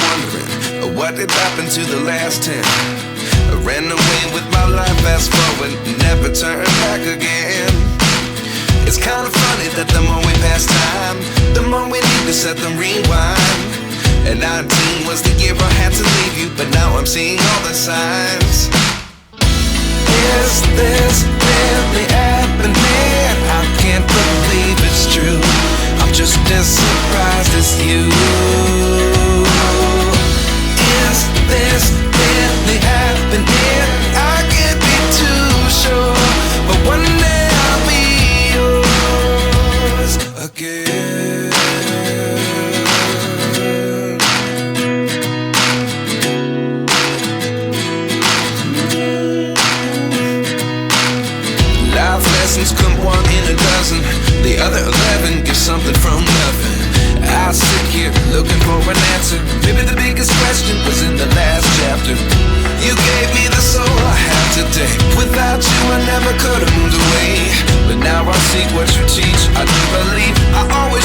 wondering what did happen to the last 10. I ran away with my life, fast forward, never turn back again. It's kind of funny that the more we pass time, the more we need to set the rewind. And 19 was the year I had to leave you, but now I'm seeing all the signs. Is this really happening? I can't believe it's true. I'm just as surprised as you. Is this really happening? I can't be too sure, but one day I'll be yours again. Life lessons come one in a dozen. The other 11 get something from nothing. I sit here looking for an answer. Maybe the biggest question was in the last chapter. You gave me the soul I have today. Without you I never could have moved away. But now I see what you teach. I do believe I always